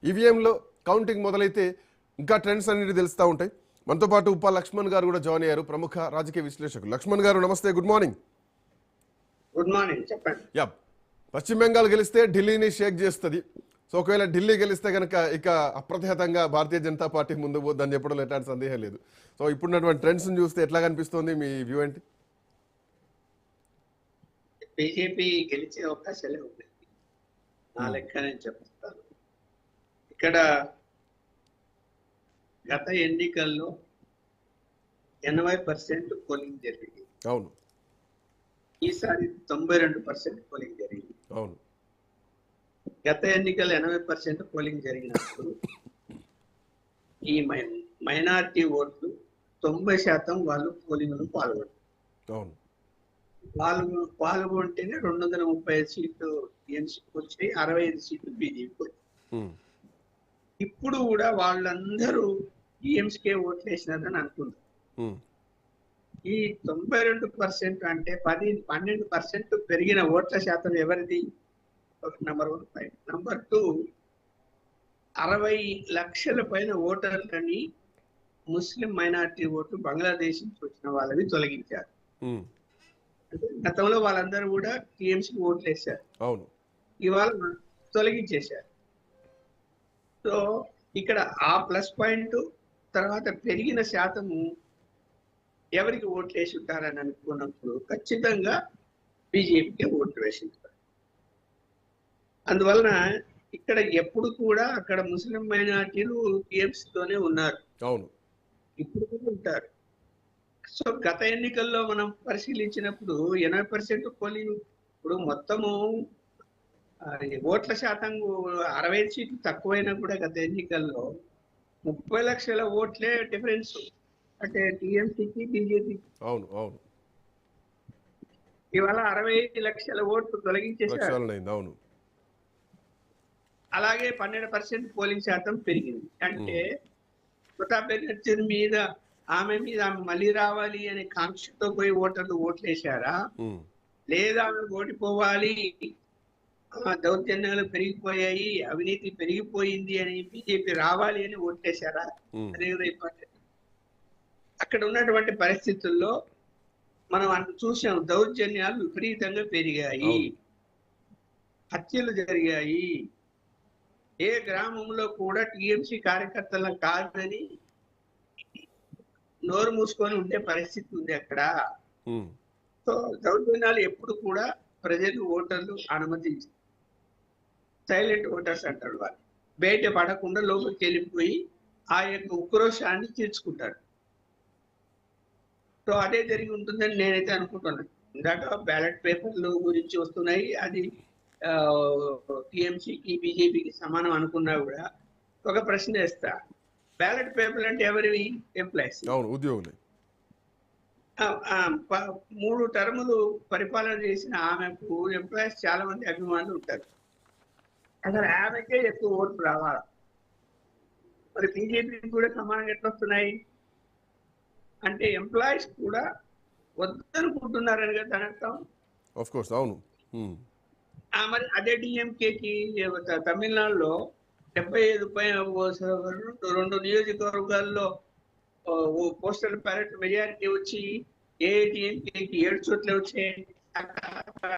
ఈవీఎంలో counting మొదలైతే ఇంకా trends అన్నిటి తెలుస్తూ ఉంటాయి. మనతో పాటు ఉప లక్ష్మణ్ గారు కూడా జాయిన్ అయ్యారు, ప్రముఖ రాజకీయ విశ్లేషకులు. లక్ష్మణ్ గారు నమస్తే, గుడ్ మార్నింగ్. గుడ్ మార్నింగ్, చెప్పండి. యా, పశ్చిమ బెంగాల్ గెలిస్తే ఢిల్లీని షేక్ చేస్తుంది. సో ఒకవేళ ఢిల్లీ గెలిస్తే కనుక ఇక అప్రతిహతంగా భారతీయ జనతా పార్టీ ముందుకు పోద్దని చెప్పడంలో ఎట్లాంటి సందేహం లేదు. సో ఇప్పుడున్నటువంటి ట్రెండ్స్ని చూస్తే ఎట్లా కనిపిస్తుంది, మీ వ్యూ ఏంటి? బీజేపీ గెలిచే అవకాశాలే ఉంది నా లెక్క. నేను చెప్తాను, ఇక్కడ గత ఎన్నికల్లో 80% పోలింగ్ జరిగింది. అవును. ఈసారి 92% పోలింగ్ జరిగింది. అవును. గత ఎన్నికల్లో 80% పోలింగ్ జరిగినప్పుడు ఈ మైనారిటీ ఓట్లు 90% వాళ్ళు పోలింగ్ లో పాల్గొన్నారు. అవును. పాల్గొంటేనే 235 సీట్లు టీఎంసీకి వచ్చాయి, 65 సీట్లు బీజేపీకి వచ్చాయి. ఇప్పుడు కూడా వాళ్ళందరూ టీఎంసీకే ఓట్లు వేసినారని అనుకుంటారు. ఈ 92% అంటే 12% పెరిగిన ఓట్ల శాతం ఎవరిది? Number 1 point. నంబర్ 2, 60 లక్షల పైన ఓటర్లని ముస్లిం మైనారిటీ ఓట్లు బంగ్లాదేశ్ నుంచి వచ్చిన వాళ్ళని తొలగించారు. గతంలో వాళ్ళందరూ కూడా టీఎంసీకి ఓట్లు వేశారు, అవును. ఇవాళ తొలగించేశారు. సో ఇక్కడ ఆ ప్లస్ పాయింట్ తర్వాత పెరిగిన శాతము ఎవరికి ఓట్లు వేసి ఉంటారని అనుకున్నప్పుడు ఖచ్చితంగా బీజేపీకి ఓట్లు వేసి ఉంటారు. అందువలన ఇక్కడ ఎప్పుడు కూడా అక్కడ ముస్లిం మైనార్టీలు టీఎంసీతోనే ఉన్నారు, అవును, ఇప్పుడు కూడా ఉంటారు. సో గత ఎన్నికల్లో మనం పరిశీలించినప్పుడు 80% పోలింగ్, ఇప్పుడు మొత్తము ఓట్ల శాతం 65 సీట్లు తక్కువైనా కూడా గత ఎన్నికల్లో 30 లక్షల ఓట్లే డిఫరెన్స్, అంటే టీఎంసీకి బీజేపీకి. అవును. అవును. ఇవాళ 65 లక్షల ఓట్లు తొలగించేశారు. అవును. అలాగే 12% పోలింగ్ శాతం పెరిగింది. అంటే మమతా బెనర్జీ మీద, ఆమె మీద మళ్ళీ రావాలి అనే కాంక్షతో పోయి ఓటర్లు ఓట్లేశారా, లేదా ఆమె ఓడిపోవాలి, దౌర్జన్యాలు పెరిగిపోయాయి, అవినీతి పెరిగిపోయింది అని బీజేపీ రావాలి అని ఓట్లేశారా? అదే ఇంపార్టెంట్. అక్కడ ఉన్నటువంటి పరిస్థితుల్లో మనం చూసాం, దౌర్జన్యాలు విపరీతంగా పెరిగాయి, హత్యలు జరిగాయి. ఏ గ్రామంలో కూడా టీఎంసీ కార్యకర్తలను కాదని నోరు మూసుకొని ఉండే పరిస్థితి ఉంది అక్కడ. సో దౌర్జన్యాలు ఎప్పుడు కూడా ప్రజలు, ఓటర్లు అనుమతించారు. సైలెంట్ ఓటర్స్ అంటారు వాళ్ళు, బయట పడకుండా లోపలికి వెళ్ళిపోయి ఆ యొక్క ఉక్రోషాన్ని తీర్చుకుంటారు. సో అదే జరిగి ఉంటుందని నేనైతే అనుకుంటున్నాను. ఇందాక బ్యాలెట్ పేపర్లు గురించి వస్తున్నాయి, అది టీఎంసీకి బీజేపీకి సమానం అనుకున్నా కూడా ఒక ప్రశ్న వేస్తా, బ్యాలెట్ పేపర్లు అంటే ఎవరివి? ఎంప్లాయీస్, ఉద్యోగులు. 3 టర్ములు పరిపాలన చేసిన ఆమెకు ఎంప్లాయీస్ చాలా మంది అభిమానులు ఉంటారు. అసలు ఆమెకే ఎక్కువ ఓట్లు రావాలి, మరి బీజేపీకి కూడా సమానంగా ఎట్లా వస్తున్నాయి? అంటే ఎంప్లాయీస్ కూడా వద్దనుకుంటున్నారని కదా దాని అర్థం. ఆఫ్ కోర్స్, అవును. మరి అదే డిఎంకేకి తమిళనాడులో 75 2 నియోజకవర్గాల్లో పోస్టల్ బ్యాలెట్ మెజారిటీ వచ్చి ఏఐటీఎంకేకి 7 చోట్ల వచ్చాయి.